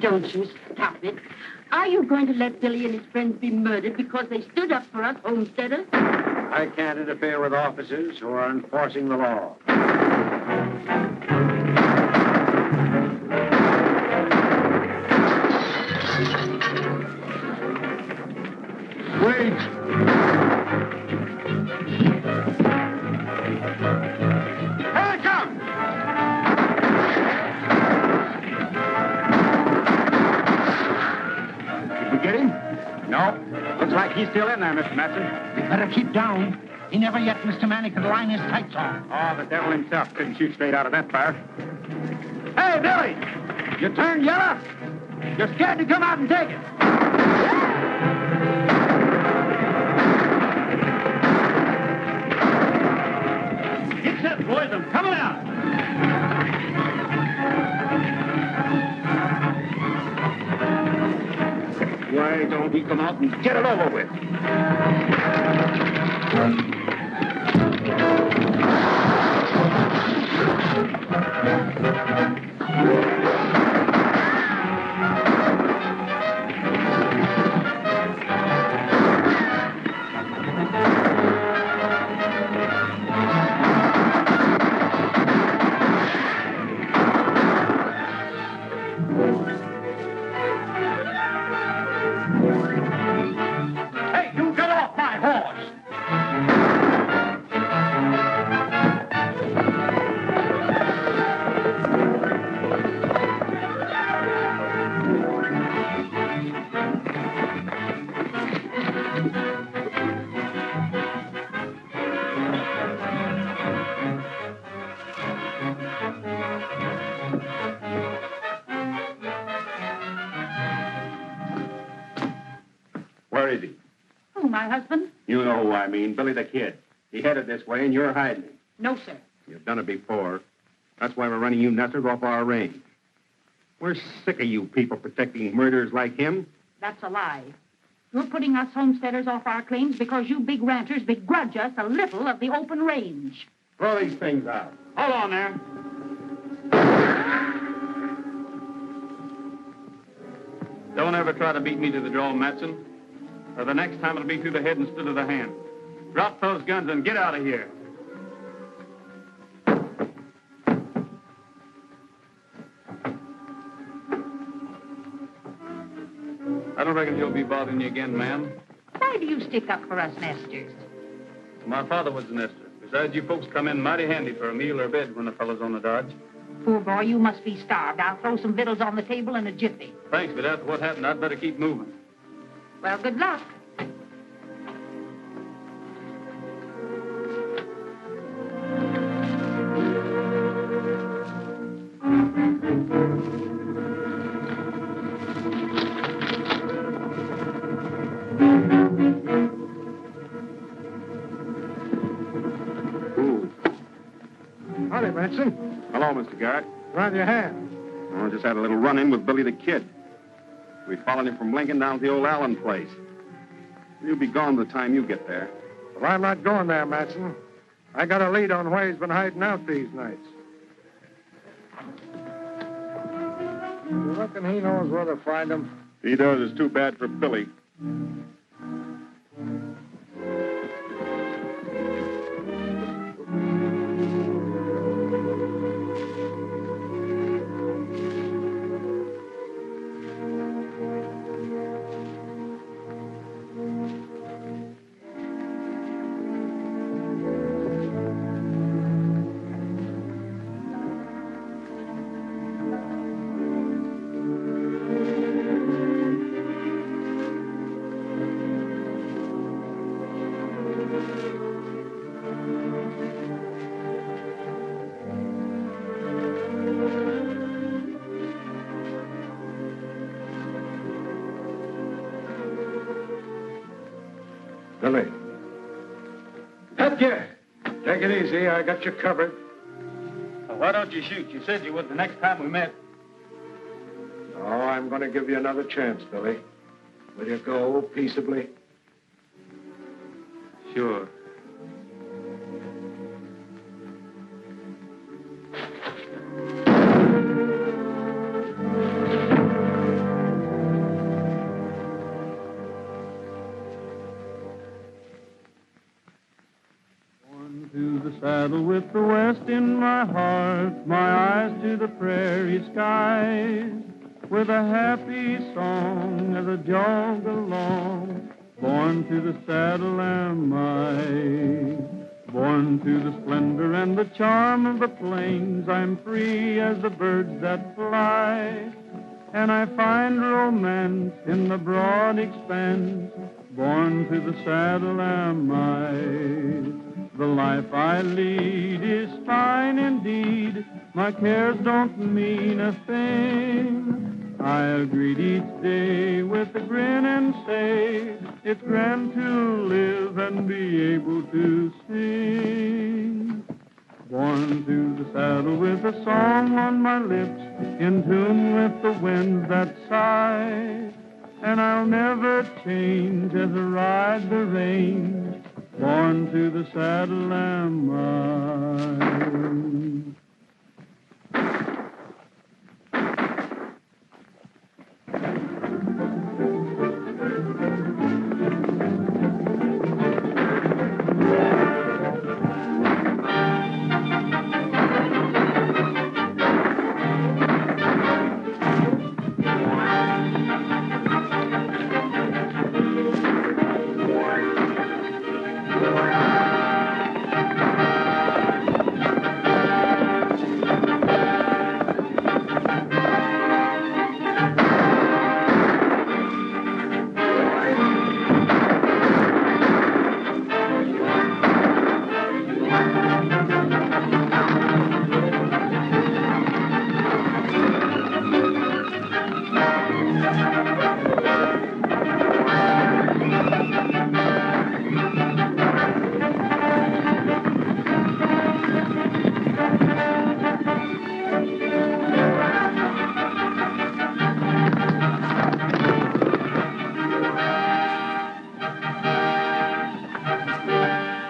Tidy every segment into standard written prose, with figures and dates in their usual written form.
Don't you stop it. Are you going to let Billy and his friends be murdered because they stood up for us homesteaders? I can't interfere with officers who are enforcing the law. Wait! Looks like he's still in there, Mr. Matson. We better keep down. He never yet, Mr. Manny, could line his tights off. Oh, the devil himself couldn't shoot straight out of that fire. Hey, Billy! You turned yellow? You're scared to come out and take it. Get set, boys. I'm coming out. Why don't we come out and get it over with? Where is he? Who, my husband? You know who I mean, Billy the Kid. He headed this way, and you're hiding him. No, sir. You've done it before. That's why we're running you nestlers off our range. We're sick of you people protecting murderers like him. That's a lie. You're putting us homesteaders off our claims because you big ranchers begrudge us a little of the open range. Throw these things out. Hold on there. Don't ever try to beat me to the draw, Matson. Or the next time it'll be through the head instead of the hand. Drop those guns and get out of here. I don't reckon he'll be bothering you again, ma'am. Why do you stick up for us nesters? My father was a nester. Besides, you folks come in mighty handy for a meal or bed when a fellow's on the dodge. Poor boy, you must be starved. I'll throw some victuals on the table in a jiffy. Thanks, but after what happened, I'd better keep moving. Well, good luck. Howdy, Benson. Hello, Mr. Garrett. Right in your hand. I just had a little run-in with Billy the Kid. We followed him from Lincoln down to the old Allen place. He'll be gone by the time you get there. Well, I'm not going there, Matson. I got a lead on where he's been hiding out these nights. You reckon he knows where to find him? If he does, it's too bad for Billy. Billy. Headgear! Take it easy. I got you covered. Well, why don't you shoot? You said you would the next time we met. Oh, I'm going to give you another chance, Billy. Will you go peaceably? Sure. To the saddle with the west in my heart, my eyes to the prairie skies, with a happy song as I jog along. Born to the saddle am I, born to the splendor and the charm of the plains. I'm free as the birds that fly, and I find romance in the broad expanse. Born to the saddle am I. The life I lead is fine indeed. My cares don't mean a thing. I'll greet each day with a grin and say, it's grand to live and be able to sing. Born to the saddle with a song on my lips, in tune with the winds that sigh. And I'll never change as I ride the range. Born to the saddle am I.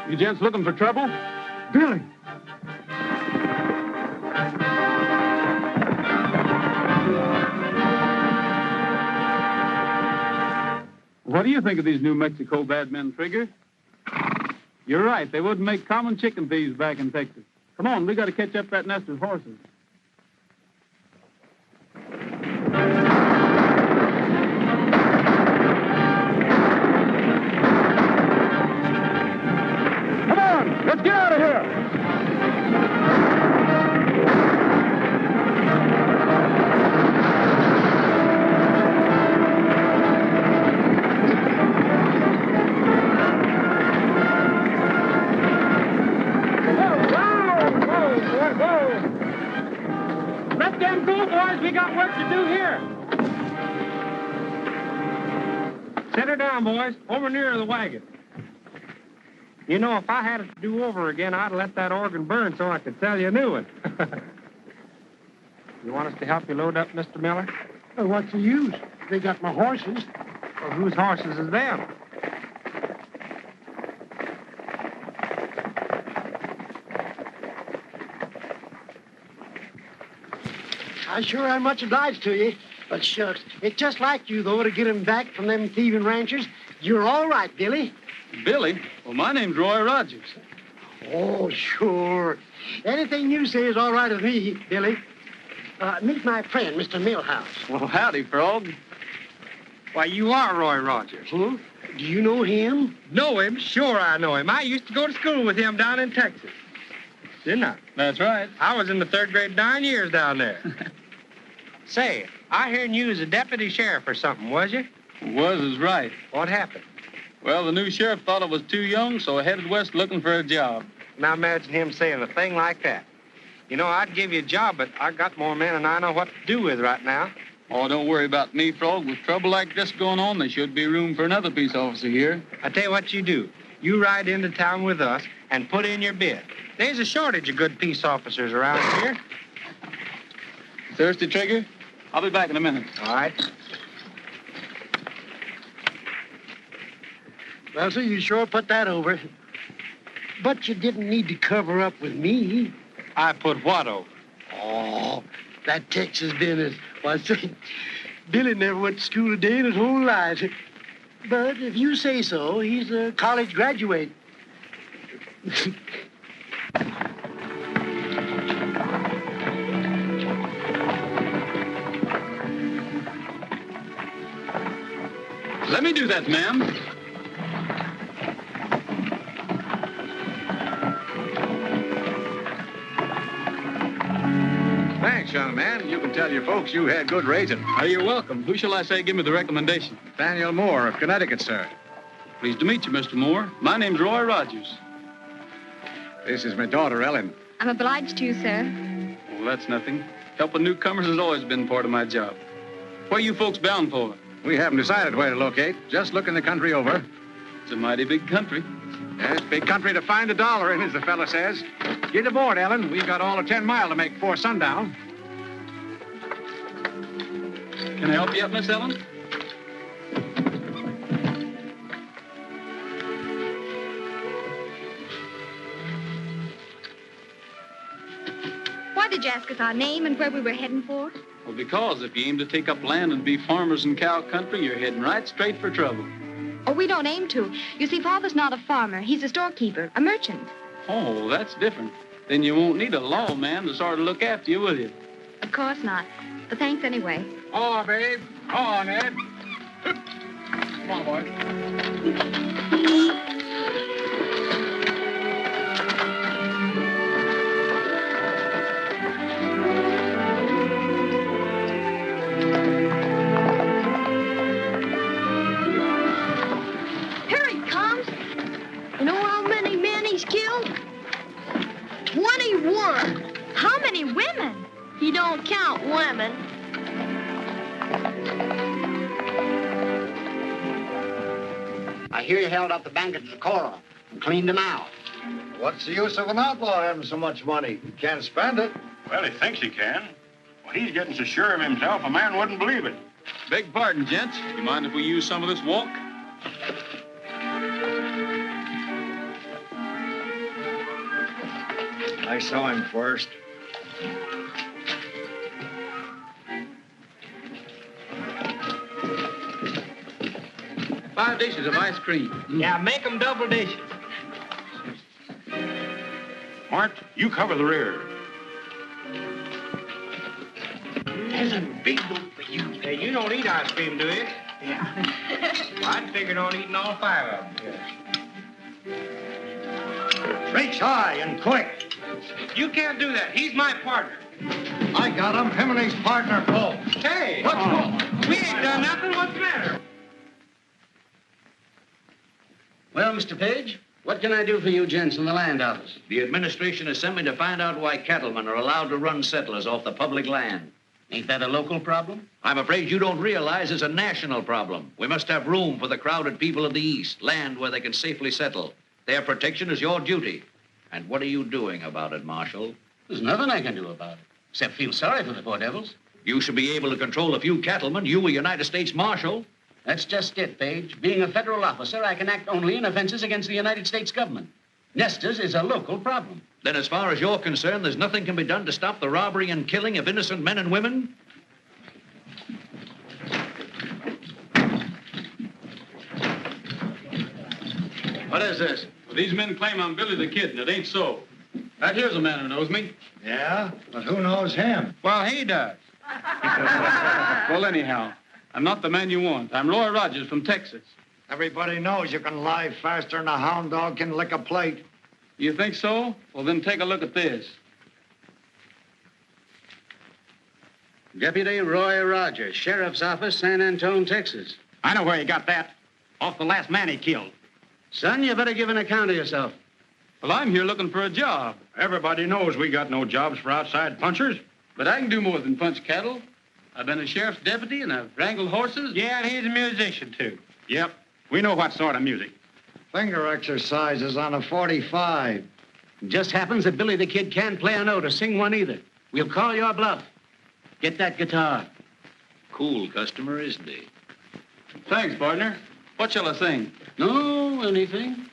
You gents looking for trouble? Billy! What do you think of these New Mexico bad men, Trigger? You're right. They wouldn't make common chicken thieves back in Texas. Come on, we got to catch up that nest of horses. Come on, let's get out of here. Let them go, boys. We got work to do here. Set her down, boys. Over near the wagon. You know, if I had it to do over again, I'd let that organ burn so I could tell you a new one. You want us to help you load up, Mr. Miller? Well, what's the use? They got my horses. Well, whose horses is them? I sure am much obliged to you. But shucks, it's just like you, though, to get him back from them thieving ranchers. You're all right, Billy. Billy? Well, my name's Roy Rogers. Oh, sure. Anything you say is all right with me, Billy. Meet my friend, Mr. Millhouse. Well, howdy, Frog. Why, you are Roy Rogers. Huh? Do you know him? Know him? Sure I know him. I used to go to school with him down in Texas. Didn't I? That's right. I was in the 3rd grade 9 years down there. Say, I heard you was a deputy sheriff or something, was you? Was is right. What happened? Well, the new sheriff thought I was too young, so I headed west looking for a job. Now imagine him saying a thing like that. You know, I'd give you a job, but I got more men than I know what to do with right now. Oh, don't worry about me, Frog. With trouble like this going on, there should be room for another peace officer here. I tell you what you do. You ride into town with us and put in your bid. There's a shortage of good peace officers around here. Thirsty, Trigger? I'll be back in a minute. All right. Well, sir, you sure put that over. But you didn't need to cover up with me. I put what over? Oh, that Texas business. Why, say, Billy never went to school a day in his whole life. But if you say so, he's a college graduate. Let me do that, ma'am. Thanks, young man. You can tell your folks you had good raising. You're welcome. Who shall I say give me the recommendation? Daniel Moore of Connecticut, sir. Pleased to meet you, Mr. Moore. My name's Roy Rogers. This is my daughter, Ellen. I'm obliged to you, sir. Well, that's nothing. Helping newcomers has always been part of my job. Where you folks bound for? We haven't decided where to locate. Just looking the country over. It's a mighty big country. Yes, big country to find a dollar in, as the fella says. Get aboard, Ellen. We've got all of 10 mile to make before sundown. Can I help you up, Miss Ellen? Why did you ask us our name and where we were heading for? Well, because if you aim to take up land and be farmers in cow country, you're heading right straight for trouble. Oh, we don't aim to. You see, Father's not a farmer. He's a storekeeper, a merchant. Oh, that's different. Then you won't need a lawman to sort of look after you, will you? Of course not. But thanks anyway. Oh, babe. Oh, Ned. Come on, boy. Here he comes. You know how many men he's killed? 21. How many women? He don't count women. I hear you held up the bank at the Cora and cleaned them out. What's the use of an outlaw having so much money? He can't spend it. Well, he thinks he can. Well, he's getting so sure of himself, a man wouldn't believe it. Beg pardon, gents. You mind if we use some of this walk? I saw him first. Five dishes of ice cream. Yeah, make them double dishes. Mart, you cover the rear. There's a big one for you. Hey, you don't eat ice cream, do you? Yeah. Well, I'd figured on eating all 5 of them. Reach high and quick. You can't do that. He's my partner. I got him. Him and his partner, Paul. Hey! What's wrong? We ain't done nothing. What's the matter? Well, Mr. Page, what can I do for you gents in the land office? The administration has sent me to find out why cattlemen are allowed to run settlers off the public land. Ain't that a local problem? I'm afraid you don't realize it's a national problem. We must have room for the crowded people of the East, land where they can safely settle. Their protection is your duty. And what are you doing about it, Marshal? There's nothing I can do about it, except feel sorry for the poor devils. You should be able to control a few cattlemen. You, a United States Marshal. That's just it, Page. Being a federal officer, I can act only in offenses against the United States government. Nesters is a local problem. Then as far as you're concerned, there's nothing can be done to stop the robbery and killing of innocent men and women? What is this? Well, these men claim I'm Billy the Kid, and it ain't so. Right here's a man who knows me. Yeah? But who knows him? Well, he does. Well, anyhow, I'm not the man you want. I'm Roy Rogers from Texas. Everybody knows you can lie faster than a hound dog can lick a plate. You think so? Well, then take a look at this. Deputy Roy Rogers, Sheriff's Office, San Antone, Texas. I know where he got that. Off the last man he killed. Son, you better give an account of yourself. Well, I'm here looking for a job. Everybody knows we got no jobs for outside punchers. But I can do more than punch cattle. I've been a sheriff's deputy, and I've wrangled horses. Yeah, and he's a musician, too. Yep. We know what sort of music. Finger exercises on a 45. It just happens that Billy the Kid can't play a note or sing one either. We'll call your bluff. Get that guitar. Cool customer, isn't he? Thanks, partner. What shall I sing? No, anything.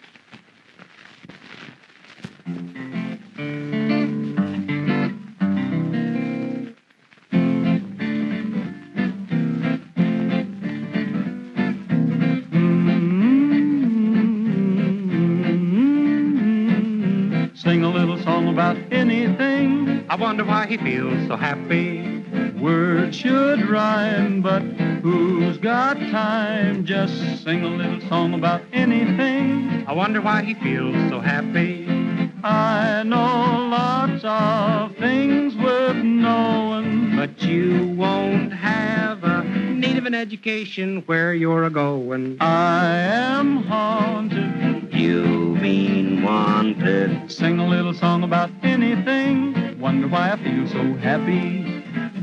Sing a little song about anything. I wonder why he feels so happy. Words should rhyme, but who's got time? Just sing a little song about anything. I wonder why he feels so happy. I know lots of things worth knowing, But you won't have a need of an education where you're a-going. I am haunted. You mean wanted. Sing a little song about anything. Wonder why I feel so happy.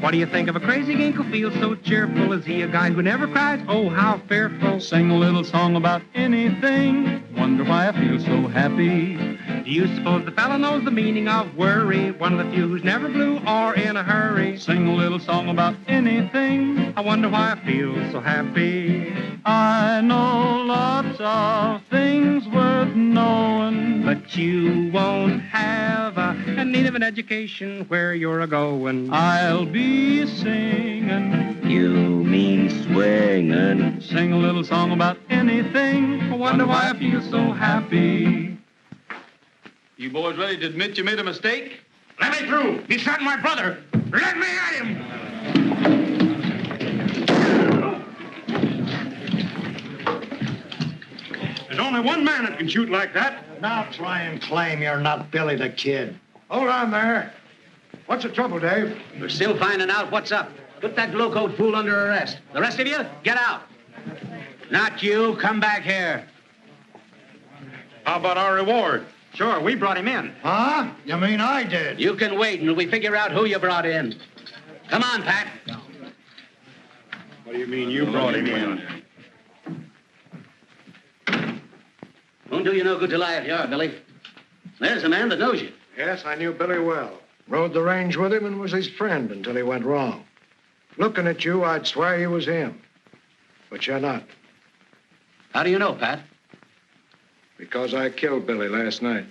What do you think of a crazy gink who feels so cheerful? Is he a guy who never cries? Oh, how fearful. Sing a little song about anything. Wonder why I feel so happy. Do you suppose the fella knows the meaning of worry? One of the few who's never blue or in a hurry. Sing a little song about anything. I wonder why I feel so happy. I know lots of things worth knowing, But you won't have a need of an education where you're a-going. I'll be singing. You mean swinging. Sing a little song about anything. I wonder why I feel so happy. You boys ready to admit you made a mistake? Let me through. He shot my brother. Let me at him. There's only one man that can shoot like that. Now try and claim you're not Billy the Kid. Hold on there. What's the trouble, Dave? We're still finding out what's up. Put that glowcoat fool under arrest. The rest of you, get out. Not you. Come back here. How about our reward? Sure, we brought him in. Huh? You mean I did? You can wait until we figure out who you brought in. Come on, Pat. What do you mean you brought him in? Won't do you no good to lie if you are, Billy. There's a man that knows you. Yes, I knew Billy well. Rode the range with him and was his friend until he went wrong. Looking at you, I'd swear you was him. But you're not. How do you know, Pat? Because I killed Billy last night.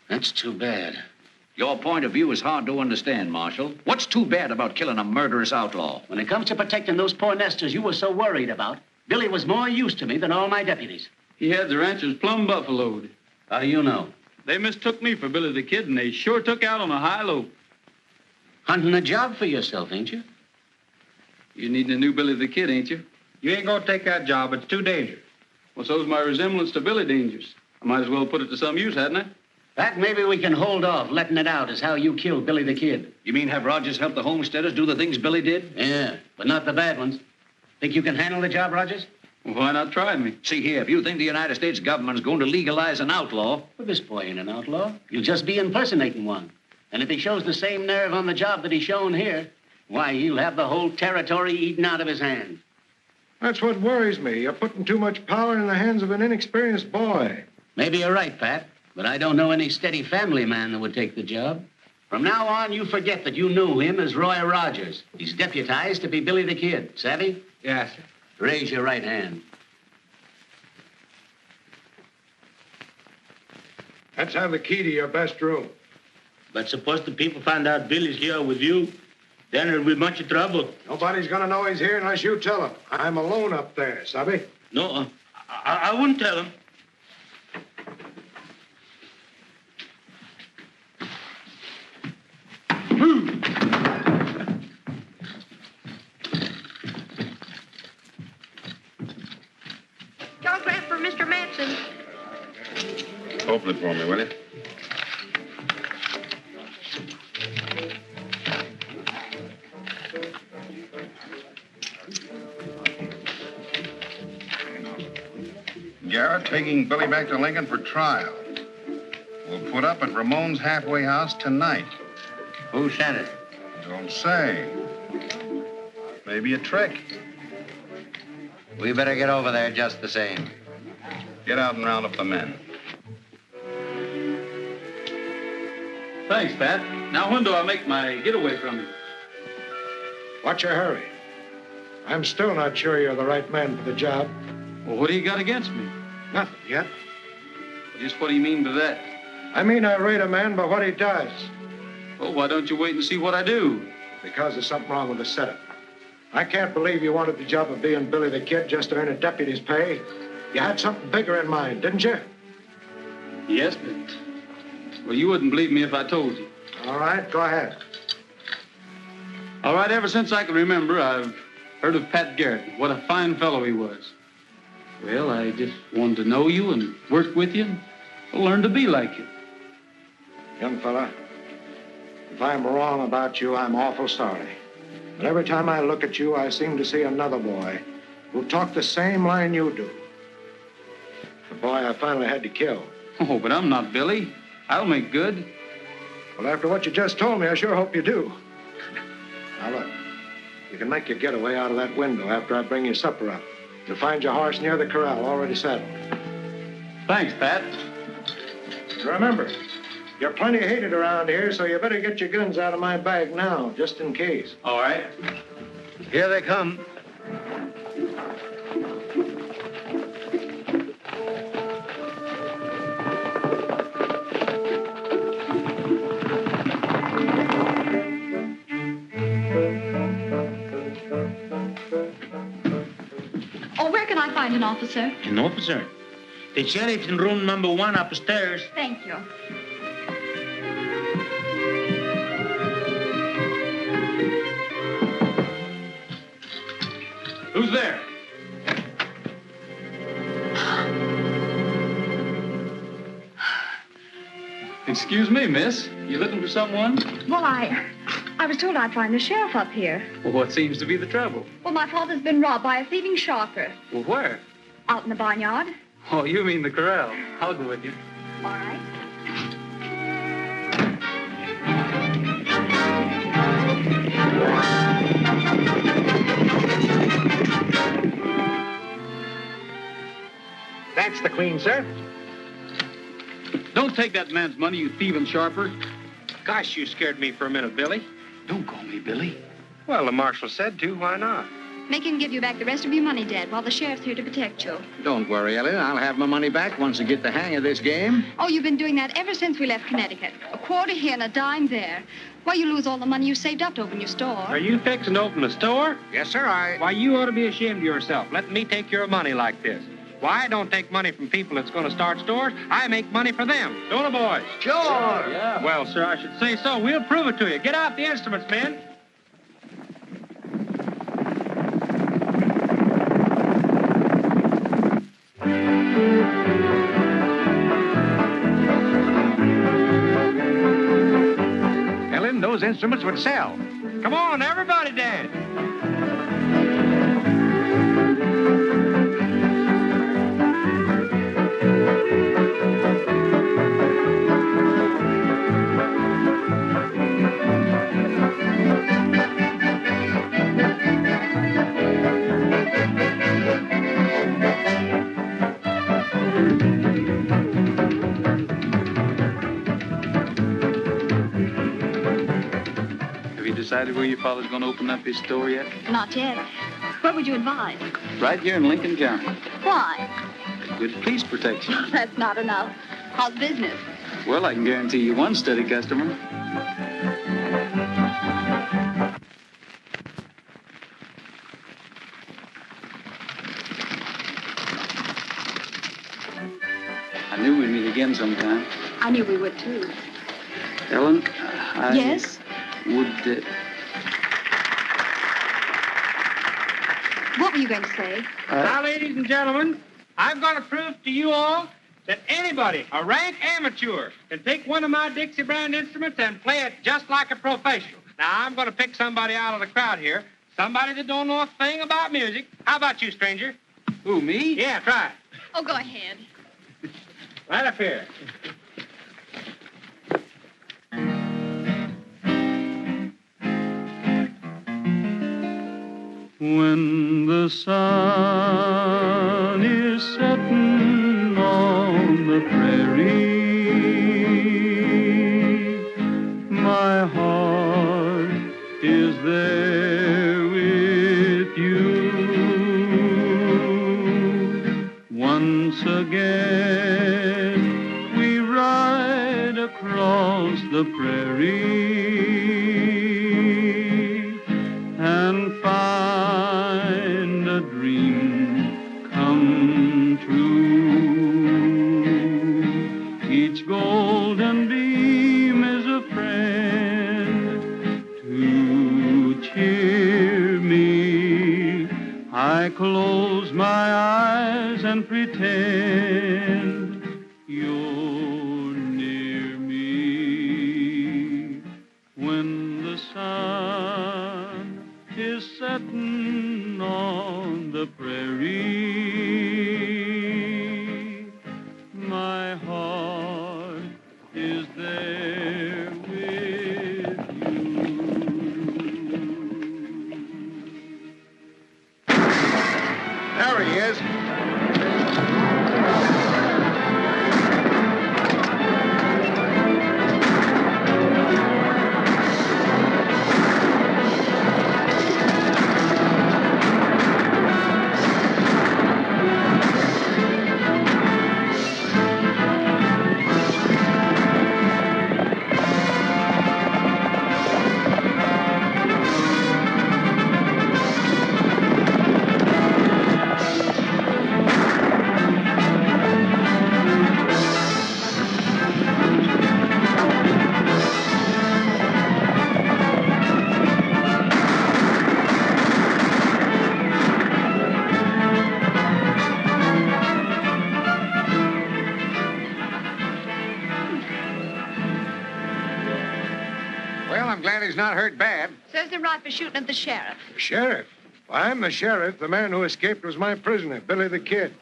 That's too bad. Your point of view is hard to understand, Marshal. What's too bad about killing a murderous outlaw? When it comes to protecting those poor nesters you were so worried about, Billy was more use to me than all my deputies. He had the ranchers plumb buffaloed. How do you know? They mistook me for Billy the Kid, and they sure took out on a high low. Hunting a job for yourself, ain't you? You needing a new Billy the Kid, ain't you? You ain't gonna take that job. It's too dangerous. Well, so's my resemblance to Billy Dangerous. I might as well put it to some use, hadn't I? Pat, maybe we can hold off letting it out as how you killed Billy the Kid. You mean have Rogers help the homesteaders do the things Billy did? Yeah, but not the bad ones. Think you can handle the job, Rogers? Well, why not try me? See here, if you think the United States government's going to legalize an outlaw... Well, this boy ain't an outlaw. You'll just be impersonating one. And if he shows the same nerve on the job that he's shown here, why, you'll have the whole territory eaten out of his hand. That's what worries me. You're putting too much power in the hands of an inexperienced boy. Maybe you're right, Pat, but I don't know any steady family man that would take the job. From now on, you forget that you knew him as Roy Rogers. He's deputized to be Billy the Kid. Savvy? Yes, sir. Raise your right hand. Let's have the key to your best room. But suppose the people find out Billy's here with you, then it'll be much trouble. Nobody's gonna know he's here unless you tell him. I'm alone up there, Sabi? No, I wouldn't tell him. Telegram for Mr. Matson. Open it for me, will you? Garrett taking Billy back to Lincoln for trial. We'll put up at Ramon's halfway house tonight. Who sent it? Don't say. Maybe a trick. We better get over there just the same. Get out and round up the men. Thanks, Pat. Now, when do I make my getaway from you? What's your hurry? I'm still not sure you're the right man for the job. Well, what do you got against me? Nothing yet. Just what do you mean by that? I mean, I rate a man by what he does. Well, why don't you wait and see what I do? Because there's something wrong with the setup. I can't believe you wanted the job of being Billy the Kid just to earn a deputy's pay. You had something bigger in mind, didn't you? Yes, but... Well, you wouldn't believe me if I told you. All right, go ahead. All right, ever since I can remember, I've heard of Pat Garrett. What a fine fellow he was. Well, I just wanted to know you and work with you and learn to be like you. Young fella, if I'm wrong about you, I'm awful sorry. But every time I look at you, I seem to see another boy who talked the same line you do. The boy I finally had to kill. Oh, but I'm not Billy. I'll make good. Well, after what you just told me, I sure hope you do. Now, look, you can make your getaway out of that window after I bring your supper up. You'll find your horse near the corral, already saddled. Thanks, Pat. Remember, you're plenty hated around here, so you better get your guns out of my bag now, just in case. All right. Here they come. Oh, where can I find an officer? An officer? The sheriff's in room number 1 upstairs. Thank you. Who's there? Excuse me, miss. You looking for someone? Well, I was told I'd find the sheriff up here. Well, what seems to be the trouble? Well, my father's been robbed by a thieving sharper. Well, where? Out in the barnyard. Oh, you mean the corral. I'll go with you. All right. That's the Queen, sir. Don't take that man's money, you thieving sharper. Gosh, you scared me for a minute, Billy. Don't call me Billy. Well, the marshal said to. Why not? Make him give you back the rest of your money, Dad, while the sheriff's here to protect you. Don't worry, Ellen. I'll have my money back once I get the hang of this game. Oh, you've been doing that ever since we left Connecticut. A quarter here and a dime there. Why, you lose all the money you saved up to open your store. Are you fixing to open a store? Yes, sir, Why, you ought to be ashamed of yourself, letting me take your money like this. Why, I don't take money from people that's going to start stores. I make money for them. Don't I, boys? Sure. Yeah. Well, sir, I should say so. We'll prove it to you. Get out the instruments, men. Ellen, those instruments would sell. Come on, everybody dance. Decided where your father's going to open up his store yet? Not yet. Where would you advise? Right here in Lincoln County. Why? Good police protection. That's not enough. How's business? Well, I can guarantee you one steady customer. I knew we'd meet again sometime. I knew we would, too. Ellen, Yes? would... What were you going to say? Now, ladies and gentlemen, I'm going to prove to you all that anybody, a rank amateur, can take one of my Dixie brand instruments and play it just like a professional. Now, I'm going to pick somebody out of the crowd here, somebody that don't know a thing about music. How about you, stranger? Who, me? Yeah, try it. Oh, go ahead. Right up here. When the sun is setting on the prairie, my heart is there with you. Once again, we ride across the prairie and find a dream come true. Each golden beam is a friend to cheer me. I close my eyes and pretend you're near me. When the sun is setting on the prairie, my heart is there with you. There he is. Well, I'm glad he's not hurt bad. Says they're right for shooting at the sheriff. Sheriff? I'm the sheriff. The man who escaped was my prisoner, Billy the Kid.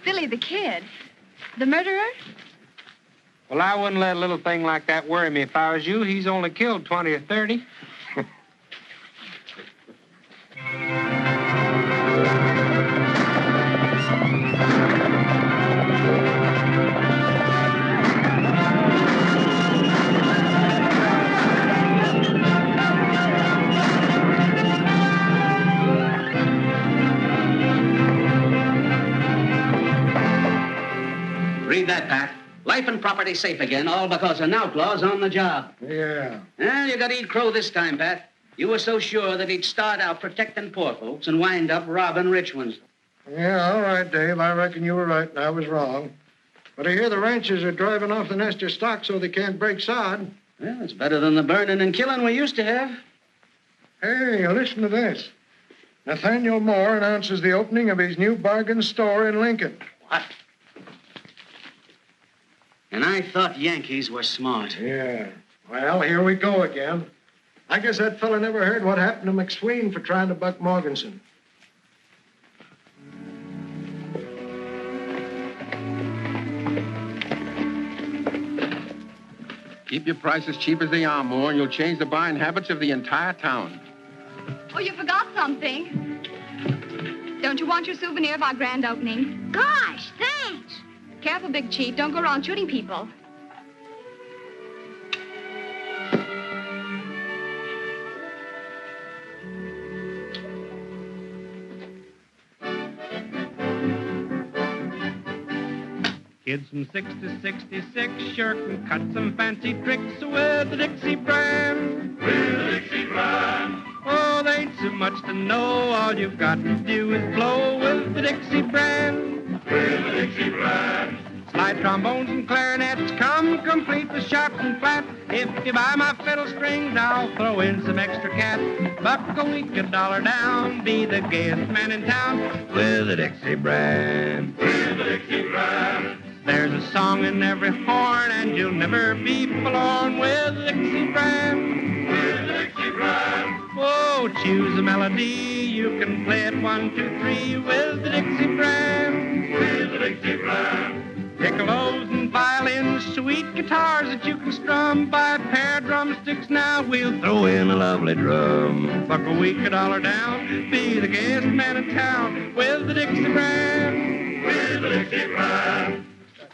Billy the Kid? The murderer? Well, I wouldn't let a little thing like that worry me if I was you. He's only killed 20 or 30. Read that, Pat. Life and property safe again, all because an outlaw's on the job. Yeah. Well, you got to eat crow this time, Pat. You were so sure that he'd start out protecting poor folks and wind up robbing rich ones. Yeah, all right, Dave. I reckon you were right and I was wrong. But I hear the ranchers are driving off the nest of stock so they can't break sod. Well, it's better than the burning and killing we used to have. Hey, listen to this. Nathaniel Moore announces the opening of his new bargain store in Lincoln. What? And I thought Yankees were smart. Yeah. Well, here we go again. I guess that fella never heard what happened to McSween for trying to buck Morganson. Keep your prices cheap as they are, Moore, and you'll change the buying habits of the entire town. Oh, you forgot something. Don't you want your souvenir of our grand opening? Gosh, thanks. Careful, Big Chief. Don't go around shooting people. Kids from 6 to 66 sure can cut some fancy tricks with the Dixie brand. With the Dixie brand. Oh, there ain't so much to know. All you've got to do is blow with the Dixie brand. With the Dixie brand. Slide trombones and clarinets come complete with sharp and flat. If you buy my fiddle strings, I'll throw in some extra cat. Buck a week, $1 down, be the gayest man in town with the Dixie brand. With the Dixie brand. There's a song in every horn, and you'll never be forlorn with the Dixie brand. With the Dixie brand. Oh, choose a melody, you can play it 1, 2, 3 with the Dixie brand. With the Dixie brand. Piccolos and violins, sweet guitars that you can strum. Buy a pair of drumsticks now, we'll throw in a lovely drum. Buck a week, $1 down, be the gayest man in town with the Dixie brand. With the Dixie brand.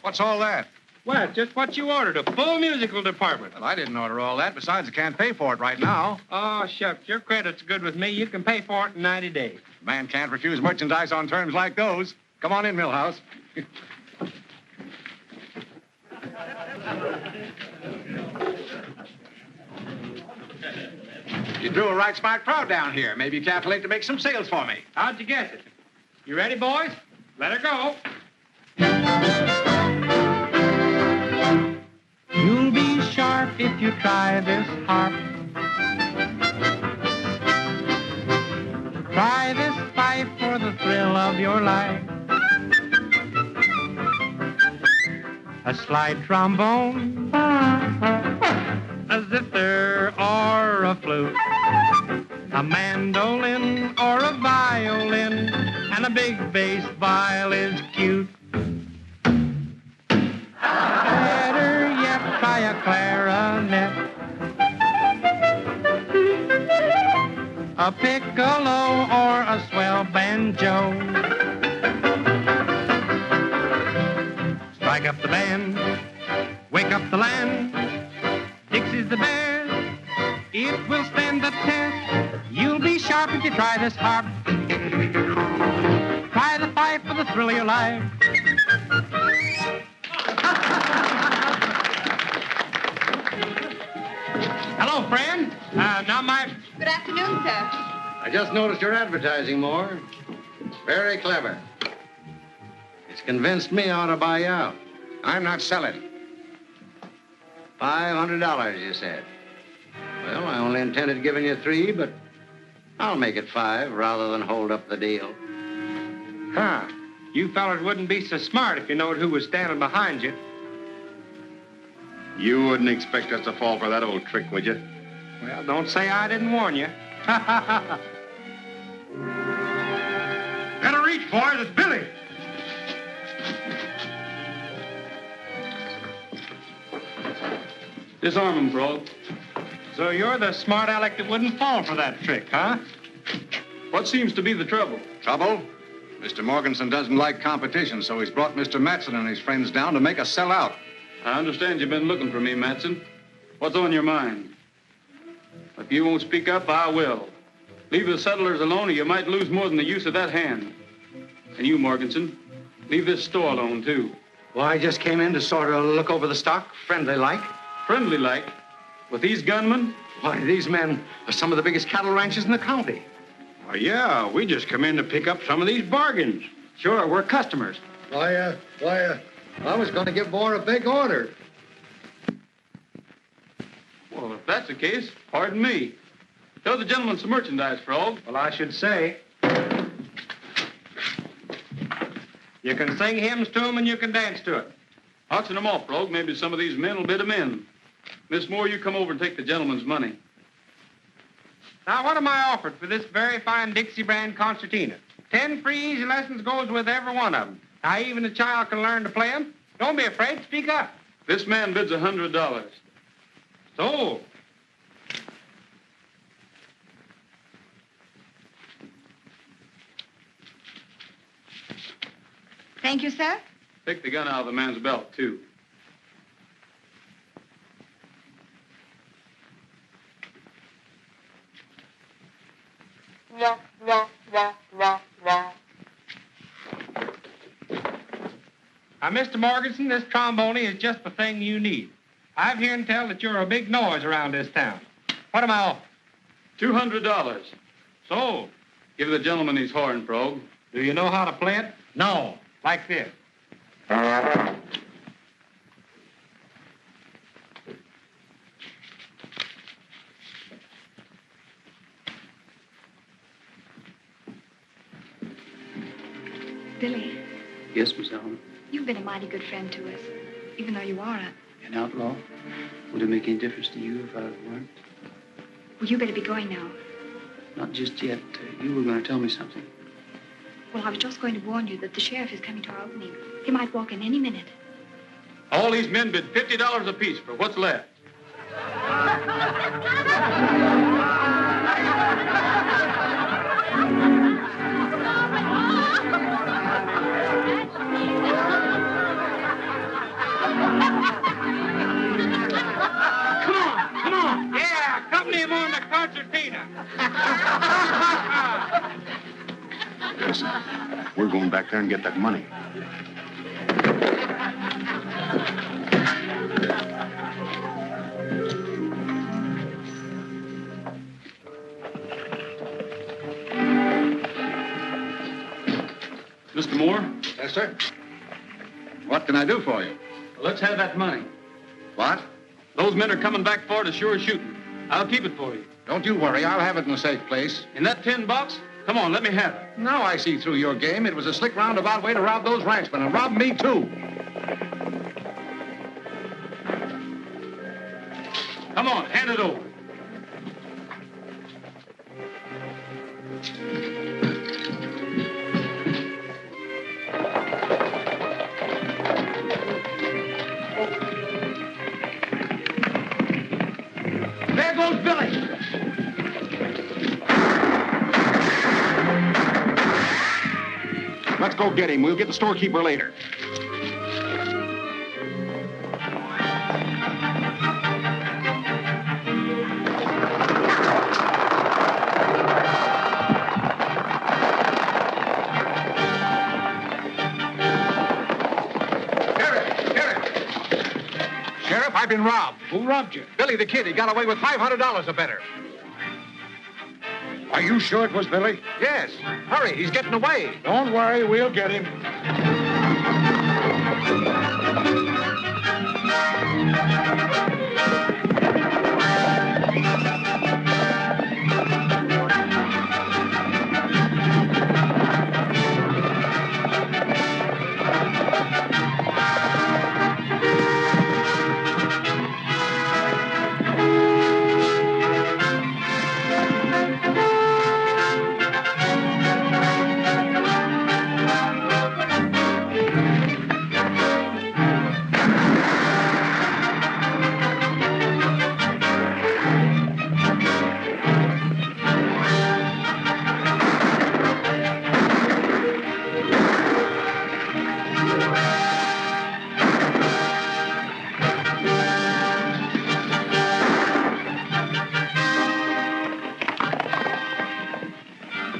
What's all that? Well, just what you ordered, a full musical department. Well, I didn't order all that. Besides, I can't pay for it right now. Oh, shucks, your credit's good with me. You can pay for it in 90 days. Man can't refuse merchandise on terms like those. Come on in, Millhouse. You drew a right smart crowd down here. Maybe you calculate to make some sales for me. How'd you guess it? You ready, boys? Let her go. You'll be sharp if you try this harp. Try this fife for the thrill of your life. A slide trombone, a zither or a flute, a mandolin or a violin, and a big bass viol is cute. Better yet, try a clarinet, a piccolo or a swell banjo. Strike up the band, wake up the land. Dixie's the best, it will stand the test. You'll be sharp if you try this harp. Try the fife for the thrill of your life. Hello, friend. Now my... Good afternoon, sir. I just noticed your advertising more. Very clever. It's convinced me I ought to buy you out. I'm not selling. $500, you said. Well, I only intended giving you 3, but I'll make it 5 rather than hold up the deal. Huh. You fellas wouldn't be so smart if you knowed who was standing behind you. You wouldn't expect us to fall for that old trick, would you? Well, don't say I didn't warn you. Better reach, boys. It's Billy. Disarm him, Frog. So you're the smart aleck that wouldn't fall for that trick, huh? What seems to be the trouble? Trouble? Mr. Morganson doesn't like competition, so he's brought Mr. Matson and his friends down to make us sell out. I understand you've been looking for me, Matson. What's on your mind? If you won't speak up, I will. Leave the settlers alone or you might lose more than the use of that hand. And you, Morganson, leave this store alone, too. Well, I just came in to sort of look over the stock, friendly-like. Friendly-like? With these gunmen? Why, these men are some of the biggest cattle ranches in the county. Oh, yeah, we just come in to pick up some of these bargains. Sure, we're customers. I was going to give Bohr a big order. Well, if that's the case, pardon me. Show the gentleman some merchandise, Frog. Well, I should say. You can sing hymns to them and you can dance to it. Auction them off, Frog. Maybe some of these men will bid them in. Miss Moore, you come over and take the gentleman's money. Now, what am I offered for this very fine Dixie brand concertina? 10 free easy lessons goes with every one of them. Now, even a child can learn to play them. Don't be afraid. Speak up. This man bids $100. Sold. Thank you, sir. Take the gun out of the man's belt, too. Now, Mr. Morganson, this trombone is just the thing you need. I've heard tell that you're a big noise around this town. What am I off? $200. So, Give the gentleman his horn, Prog. do you know how to play it? No. Like this. Billy, Yes, Miss Allen. you've been a mighty good friend to us, even though you are An outlaw? Would it make any difference to you if I weren't? Well, you better be going now. Not just yet. You were going to tell me something. Well, I was just going to warn you that the sheriff is coming to our opening. He might walk in any minute. All these men bid $50 apiece for what's left. Come on. Yeah, accompany him on the concertina. Listen, we're going back there and get that money. Mr. Moore, Yes, sir. What can I do for you? let's have that money. What? Those men are coming back for it as sure as shooting. I'll keep it for you. Don't you worry. I'll have it in a safe place. In that tin box? Come on, let me have it. Now I see through your game. It was a slick roundabout way to rob those ranchmen and rob me, too. Come on, hand it over. There goes Billy. Let's go get him. We'll get the storekeeper later. Sheriff, I've been robbed. Who robbed you? Billy the Kid, he got away with $500 or better. Are you sure it was Billy? Yes. Hurry, he's getting away. Don't worry, we'll get him.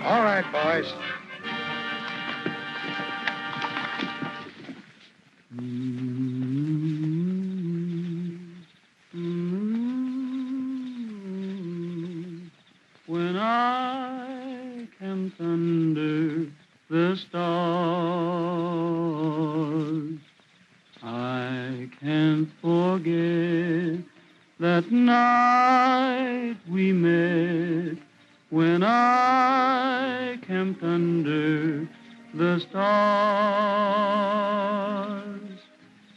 All right, boys. When I camped under the stars, I can't forget that night we met. When I camped under the stars,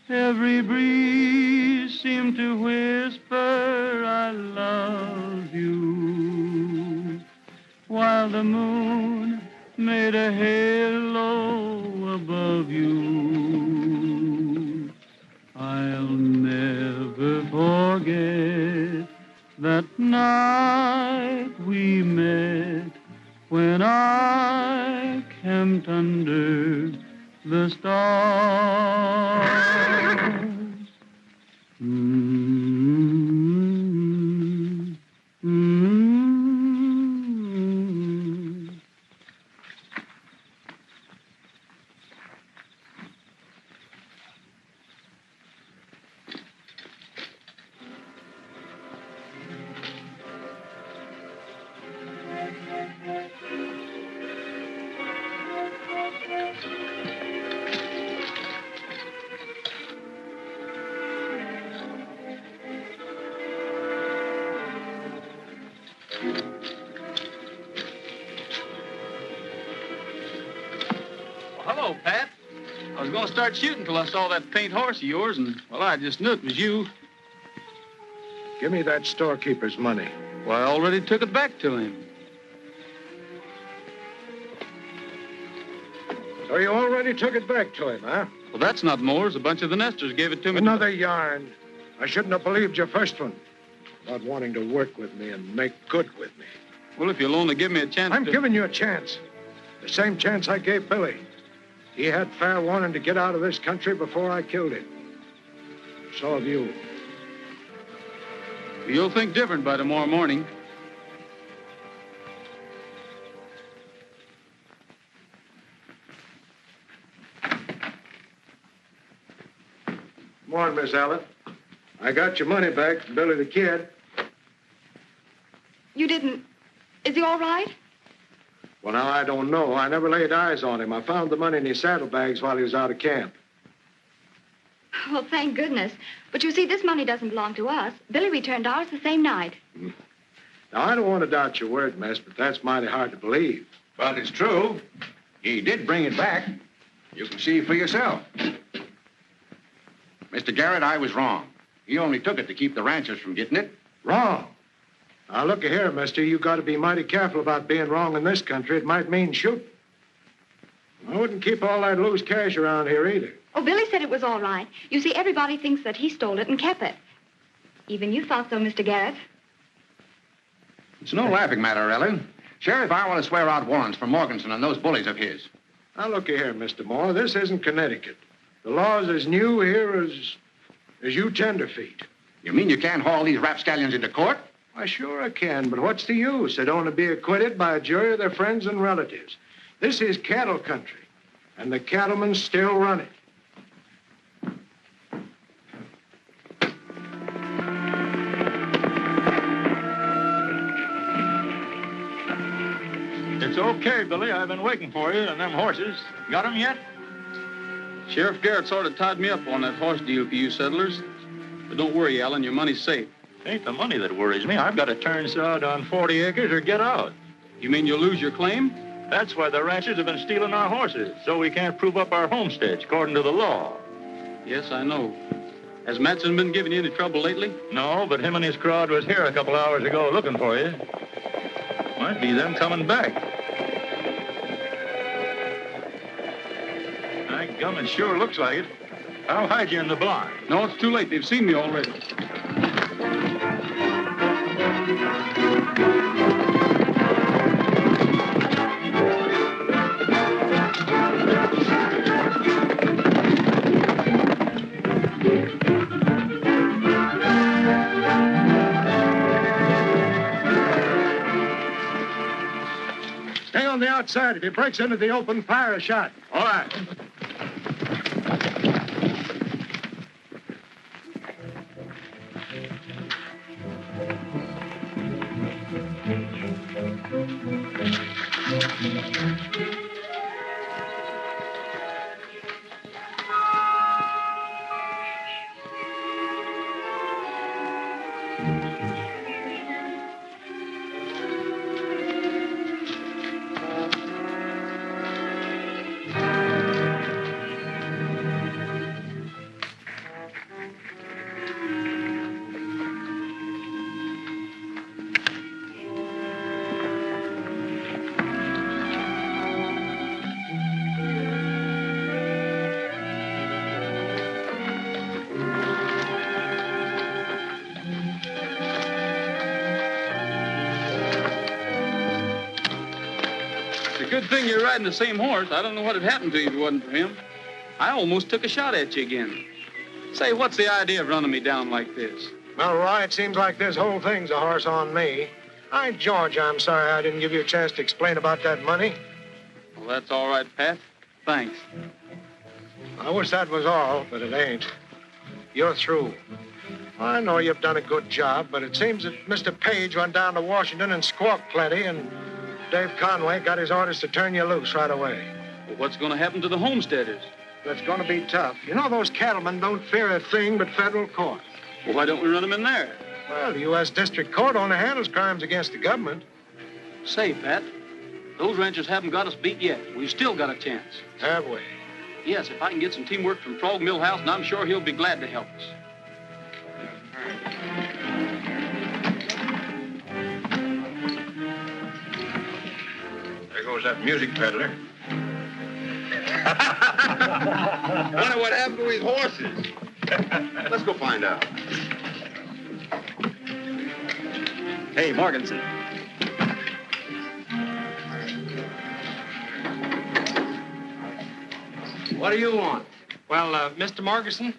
every breeze seemed to whisper, I love you, while the moon made a halo above you. I'll never forget that night we met, when I camped under the stars. I was going to start shooting till I saw that paint horse of yours, and, well, I just knew it was you. Give me that storekeeper's money. Well, I already took it back to him. So you already took it back to him, huh? Well, that's not Moore's. A bunch of the nesters gave it to me. Another yarn. I shouldn't have believed your first one. About wanting to work with me and make good with me. Well, if you'll only give me a chance I'm giving you a chance. The same chance I gave Billy. He had fair warning to get out of this country before I killed him. So have you. You'll think different by tomorrow morning. Come on, Miss Allen. I got your money back from Billy the Kid. You didn't. Is he all right? Well, now, I don't know. I never laid eyes on him. I found the money in his saddlebags while he was out of camp. Well, thank goodness. But you see, this money doesn't belong to us. Billy returned ours the same night. Now, I don't want to doubt your word, miss, but that's mighty hard to believe. But it's true. He did bring it back. You can see for yourself. Mr. Garrett, I was wrong. He only took it to keep the ranchers from getting it. Wrong? Now, look here, mister. You got to be mighty careful about being wrong in this country. It might mean shooting. I wouldn't keep all that loose cash around here either. Oh, Billy said it was all right. You see, everybody thinks that he stole it and kept it. Even you thought so, Mr. Garrett. It's no laughing matter, Ellen. Sheriff, I want to swear out warrants for Morganson and those bullies of his. Now, look here, Mr. Moore. This isn't Connecticut. The law's as new here as you tenderfeet. You mean you can't haul these rapscallions into court? Why, sure I can, but what's the use? They'd only be acquitted by a jury of their friends and relatives. This is cattle country, and the cattlemen still run it. It's okay, Billy. I've been waiting for you and them horses. Got 'em yet? Sheriff Garrett sort of tied me up on that horse deal for you settlers. But don't worry, Alan, your money's safe. It ain't the money that worries me. I've got to turn sod on 40 acres or get out. You mean you'll lose your claim? That's why the ranchers have been stealing our horses, so we can't prove up our homesteads according to the law. Yes, I know. Has Matson been giving you any trouble lately? No, but him and his crowd was here a couple hours ago looking for you. Might be them coming back. My gum, it sure looks like it. I'll hide you in the blind. No, it's too late. They've seen me already. Stay on the outside. If he breaks into the open, fire a shot. All right. Good thing you're riding the same horse. I don't know what had happened to you if it wasn't for him. I almost took a shot at you again. Say, what's the idea of running me down like this? Well, Roy, it seems like this whole thing's a horse on me. George, I'm sorry I didn't give you a chance to explain about that money. Well, that's all right, Pat. Thanks. I wish that was all, but it ain't. You're through. I know you've done a good job, but it seems that Mr. Page went down to Washington and squawked plenty, and Dave Conway got his orders to turn you loose right away. Well, what's going to happen to the homesteaders? That's going to be tough. You know, those cattlemen don't fear a thing but federal court. Well, why don't we run them in there? Well, the U.S. District Court only handles crimes against the government. Say, Pat, those ranchers haven't got us beat yet. We've still got a chance. Have we? Yes, if I can get some teamwork from Frog Millhouse, and I'm sure he'll be glad to help us. There goes that music peddler. Wonder what happened to his horses. Let's go find out. Hey, Morganson. What do you want? Well, Mr. Morganson,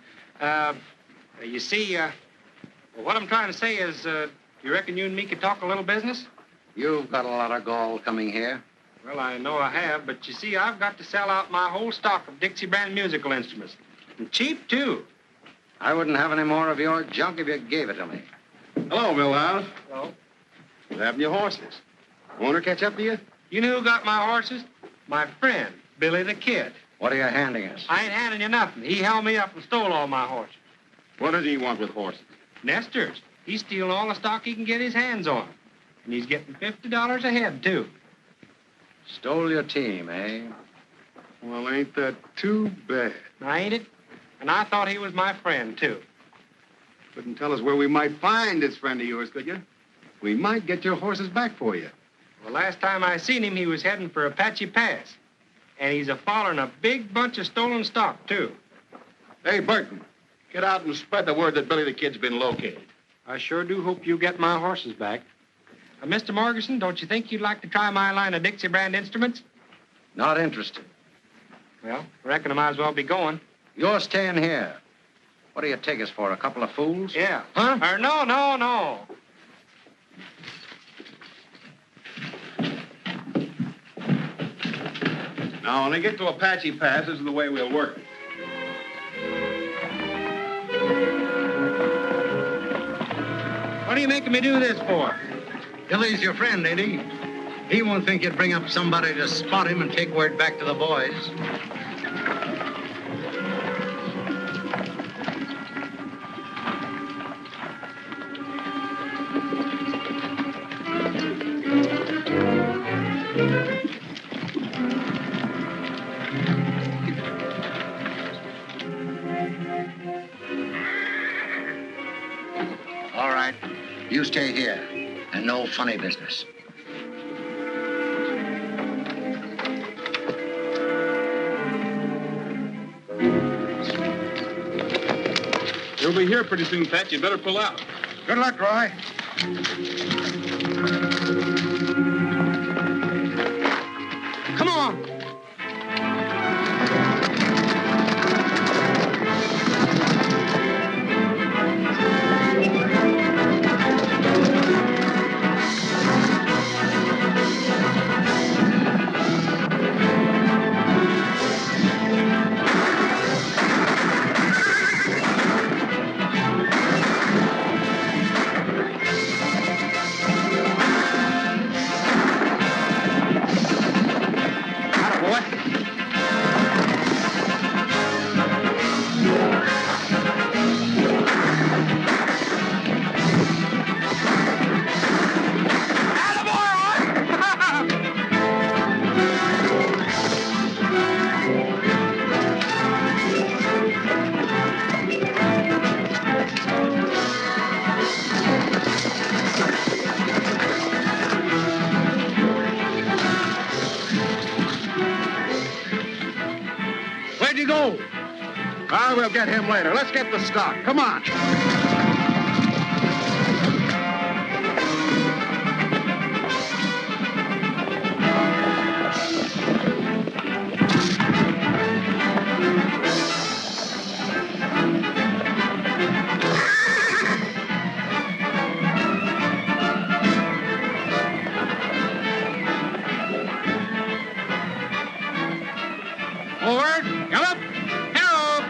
you see, what I'm trying to say is, you reckon you and me could talk a little business? You've got a lot of gall coming here. Well, I know I have, but you see, I've got to sell out my whole stock of Dixie brand musical instruments. And cheap, too. I wouldn't have any more of your junk if you gave it to me. Hello, Millhouse. Hello? What happened to your horses? Won't her catch up to you? You know who got my horses? My friend, Billy the Kid. What are you handing us? I ain't handing you nothing. He held me up and stole all my horses. What does he want with horses? Nesters. He's stealing all the stock he can get his hands on. And he's getting $50 a head, too. Stole your team, eh? Well, ain't that too bad? Now, ain't it? And I thought he was my friend, too. Couldn't tell us where we might find this friend of yours, could you? We might get your horses back for you. Well, last time I seen him, he was heading for Apache Pass. And he's a-following a big bunch of stolen stock, too. Hey, Burton, get out and spread the word that Billy the Kid's been located. I sure do hope you get my horses back. Mr. Morganson, don't you think you'd like to try my line of Dixie brand instruments? Not interested. Well, I reckon I might as well be going. You're staying here. What do you take us for, a couple of fools? Yeah. Huh? Or no. Now, when they get to Apache Pass, this is the way we'll work it. What are you making me do this for? Billy's your friend, ain't he? He won't think you'd bring up somebody to spot him and take word back to the boys. All right. You stay here. And no funny business. He'll be here pretty soon, Pat. You better pull out. Good luck, Roy. Come on. Where'd you go? Ah, we'll get him later. Let's get the stock. Come on. Forward. Gallop. Hello.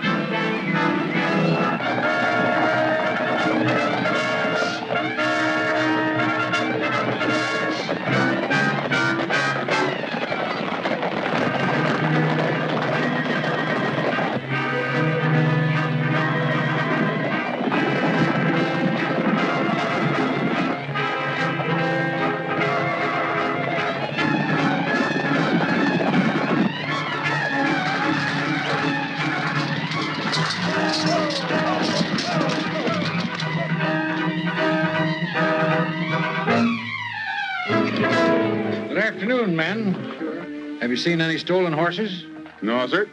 afternoon, men. Have you seen any stolen horses? No, sir.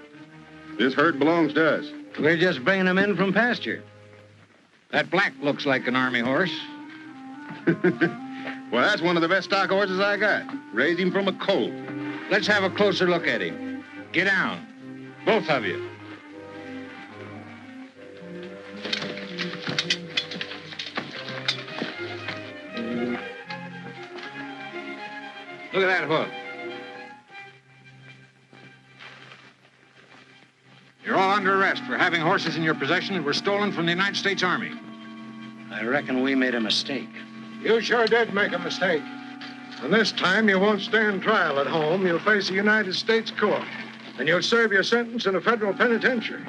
This herd belongs to us. We're just bringing them in from pasture. That black looks like an army horse. Well, that's one of the best stock horses I got. Raised him from a colt. Let's have a closer look at him. Get down. Both of you. Look at that hoof. You're all under arrest for having horses in your possession that were stolen from the United States Army. I reckon we made a mistake. You sure did make a mistake. And this time you won't stand trial at home. You'll face a United States court. And you'll serve your sentence in a federal penitentiary.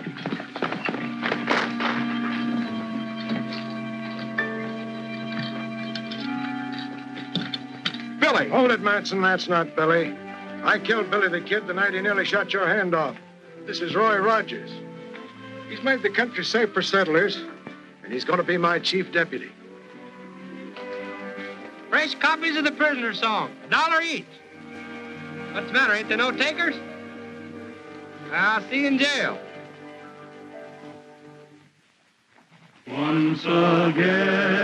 Billy! Hold it, Matson. That's not Billy. I killed Billy the Kid the night he nearly shot your hand off. This is Roy Rogers. He's made the country safe for settlers, and he's going to be my chief deputy. Fresh copies of the prisoner song, $1 each. What's the matter? Ain't there no takers? I'll see you in jail. Once again.